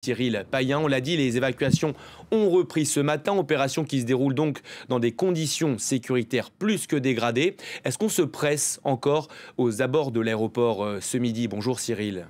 Cyril Payen. On l'a dit, les évacuations ont repris ce matin, opération qui se déroule donc dans des conditions sécuritaires plus que dégradées. Est-ce qu'on se presse encore aux abords de l'aéroport ce midi? Bonjour Cyril.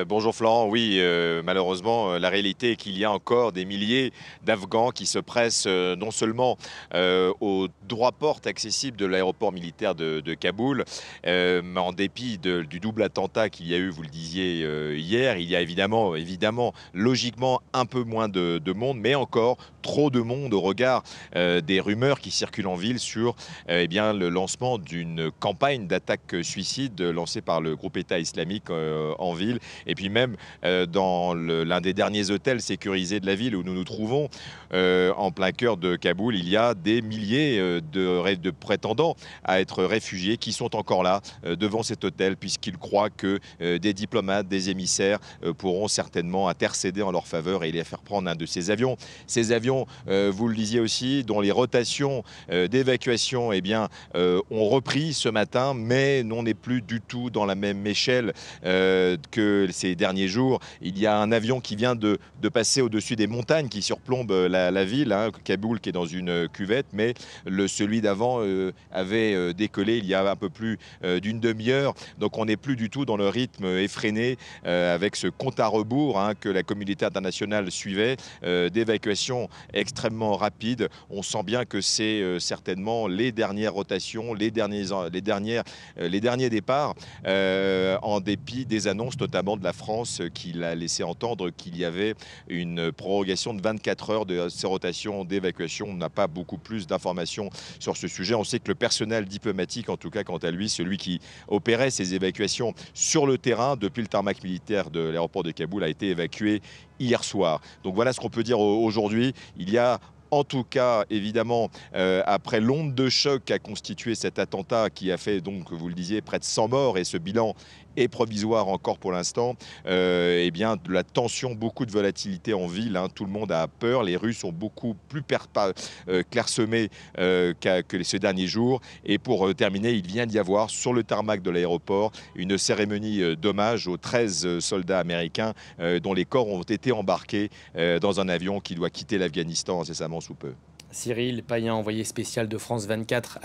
Bonjour Florent, oui, malheureusement, la réalité est qu'il y a encore des milliers d'Afghans qui se pressent non seulement aux droits portes accessibles de l'aéroport militaire de Kaboul, mais en dépit du double attentat qu'il y a eu, vous le disiez hier, il y a évidemment, logiquement, un peu moins de monde, mais encore trop de monde au regard des rumeurs qui circulent en ville sur le lancement d'une campagne d'attaque suicide lancée par le groupe État islamique en ville. Et puis même dans l'un des derniers hôtels sécurisés de la ville où nous nous trouvons, en plein cœur de Kaboul, il y a des milliers de prétendants à être réfugiés qui sont encore là devant cet hôtel, puisqu'ils croient que des diplomates, des émissaires pourront certainement intercéder en leur faveur et les faire prendre un de ces avions. Ces avions, vous le disiez aussi, dont les rotations d'évacuation ont repris ce matin, mais on n'est plus du tout dans la même échelle que ces derniers jours. Il y a un avion qui vient de passer au-dessus des montagnes qui surplombent la ville, Kaboul qui est dans une cuvette, mais celui d'avant avait décollé il y a un peu plus d'une demi-heure. Donc on n'est plus du tout dans le rythme effréné avec ce compte à rebours que la communauté internationale suivait, d'évacuation extrêmement rapide. On sent bien que c'est certainement les dernières rotations, les derniers départs, en dépit des annonces notamment de la France qui l'a laissé entendre qu'il y avait une prorogation de 24 heures de ces rotations d'évacuation. On n'a pas beaucoup plus d'informations sur ce sujet. On sait que le personnel diplomatique, en tout cas quant à lui, celui qui opérait ces évacuations sur le terrain depuis le tarmac militaire de l'aéroport de Kaboul, a été évacué hier soir. Donc voilà ce qu'on peut dire aujourd'hui. Il y a en tout cas, évidemment, après l'onde de choc qu'a constitué cet attentat qui a fait, donc, vous le disiez, près de 100 morts, et ce bilan est provisoire encore pour l'instant, de la tension, beaucoup de volatilité en ville. Tout le monde a peur. Les rues sont beaucoup plus clairsemées que ces derniers jours. Et pour terminer, il vient d'y avoir sur le tarmac de l'aéroport une cérémonie d'hommage aux 13 soldats américains dont les corps ont été embarqués dans un avion qui doit quitter l'Afghanistan incessamment sous peu. Cyril Payen, envoyé spécial de France 24.